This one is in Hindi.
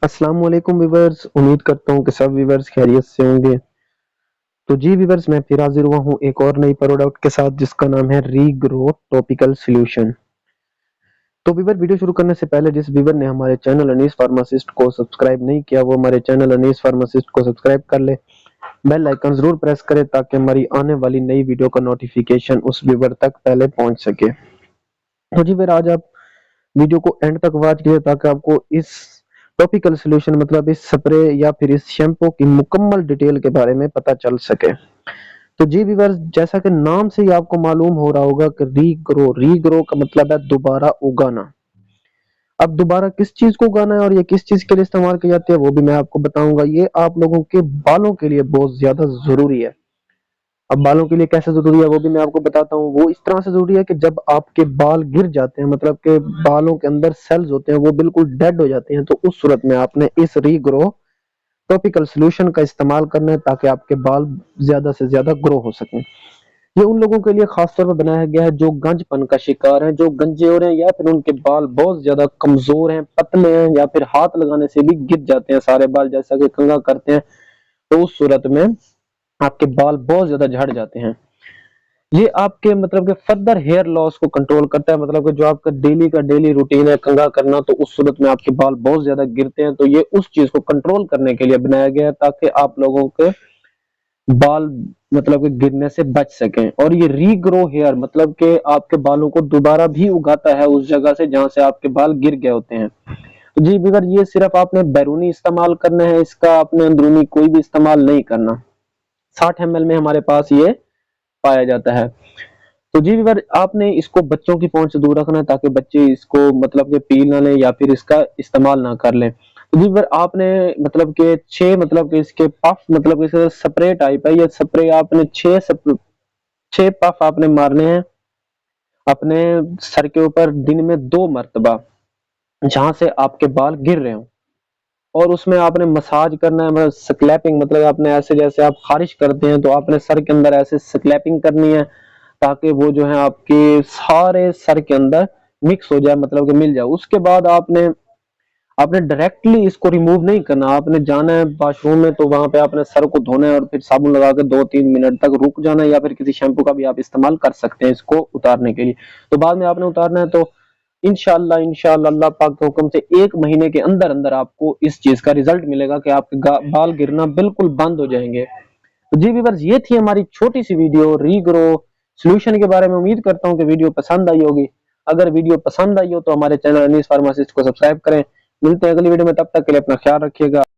अस्सलाम वालेकुम व्यूवर्स, उम्मीद करता हूँ कि सब व्यूवर्स खैरियत से होंगे। तो जी व्यूवर्स, मैं फिर हाजिर हुआ हूँ एक और नई प्रोडक्ट के साथ जिसका नाम है रीग्रो टॉपिकल सॉल्यूशन। तो व्यूवर, वीडियो शुरू करने से पहले जिस व्यूवर ने हमारे चैनल अनीस फार्मासिस्ट को सब्सक्राइब नहीं किया वो हमारे चैनल अनीस फार्मासिस्ट को सब्सक्राइब कर ले, बेल आइकन जरूर प्रेस करें ताकि हमारी आने वाली नई वीडियो का नोटिफिकेशन उस व्यूवर तक पहले पहुंच सके। तो जी फिर आज आप वीडियो को एंड तक वॉच कीजिए ताकि आपको इस टॉपिकल सॉल्यूशन मतलब इस स्प्रे या फिर इस शैम्पू की मुकम्मल डिटेल के बारे में पता चल सके। तो जी व्यूअर्स, जैसा कि नाम से ही आपको मालूम हो रहा होगा कि रीग्रो रीग्रो का मतलब है दोबारा उगाना। अब दोबारा किस चीज को उगाना है और ये किस चीज के लिए इस्तेमाल की जाती है वो भी मैं आपको बताऊंगा। ये आप लोगों के बालों के लिए बहुत ज्यादा जरूरी है। अब बालों के लिए कैसे जरूरी है वो भी मैं आपको बताता हूँ। वो इस तरह से जरूरी है कि जब आपके बाल गिर जाते हैं, मतलब के बालों के अंदर सेल्स होते हैं वो बिल्कुल डेड हो जाते हैं, तो उस सूरत में आपने इस रीग्रो टॉपिकल सॉल्यूशन का इस्तेमाल करना है ताकि आपके बाल ज्यादा से ज्यादा ग्रो हो सकें। ये उन लोगों के लिए खासतौर पर बनाया गया है जो गंजपन का शिकार है, जो गंजे हो रहे हैं या फिर उनके बाल बहुत ज्यादा कमजोर हैं, पतले हैं, या फिर हाथ लगाने से भी गिर जाते हैं सारे बाल, जैसा कि कंघा करते हैं तो उस सूरत में आपके बाल बहुत ज्यादा झड़ जाते हैं। ये आपके मतलब के फर्दर हेयर लॉस को कंट्रोल करता है, मतलब कि जो आपका डेली का डेली रूटीन है कंघा करना, तो उस सूरत में आपके बाल बहुत ज्यादा गिरते हैं, तो ये उस चीज को कंट्रोल करने के लिए बनाया गया है ताकि आप लोगों के बाल मतलब के गिरने से बच सकें। और ये रीग्रो हेयर मतलब के आपके बालों को दोबारा भी उगाता है उस जगह से जहां से आपके बाल गिर गए होते हैं। तो जी बिगर ये सिर्फ आपने बैरूनी इस्तेमाल करना है, इसका आपने अंदरूनी कोई भी इस्तेमाल नहीं करना। 60 ml में हमारे पास ये पाया जाता है। तो जी व्यूअर, आपने इसको बच्चों की पहुंच से दूर रखना है ताकि बच्चे इसको मतलब के पी ना लें या फिर इसका इस्तेमाल ना कर लें। तो जी व्यूअर, आपने मतलब के 6 मतलब के इसके पफ मतलब के इसका स्प्रे टाइप है, ये स्प्रे आपने 6 पफ आपने मारने हैं अपने सर के ऊपर दिन में 2 मरतबा, जहां से आपके बाल गिर रहे हो। और उसमें आपने मसाज करना है, मतलब स्क्लैपिंग, मतलब आपने ऐसे जैसे आप खारिश करते हैं तो आपने सर के अंदर ऐसे स्क्लैपिंग करनी है ताकि वो जो है आपके सारे सर के अंदर मिक्स हो जाए, मतलब कि मिल जाए। उसके बाद आपने आपने डायरेक्टली इसको रिमूव नहीं करना, आपने जाना है वॉशरूम में तो वहां पे आपने सर को धोना है और फिर साबुन लगा के 2-3 मिनट तक रुक जाना है, या फिर किसी शैम्पू का भी आप इस्तेमाल कर सकते हैं इसको उतारने के लिए। तो बाद में आपने उतारना है तो इंशाल्लाह इंशाल्लाह अल्लाह पाक के हुक्म से 1 महीने के अंदर अंदर आपको इस चीज का रिजल्ट मिलेगा कि आपके बाल गिरना बिल्कुल बंद हो जाएंगे। तो जी व्यूअर्स, ये थी हमारी छोटी सी वीडियो रीग्रो सॉल्यूशन के बारे में। उम्मीद करता हूँ कि वीडियो पसंद आई होगी। अगर वीडियो पसंद आई हो तो हमारे चैनल अनीस फार्मासिस्ट को सब्सक्राइब करें। मिलते हैं अगली वीडियो में, तब तक के लिए अपना ख्याल रखिएगा।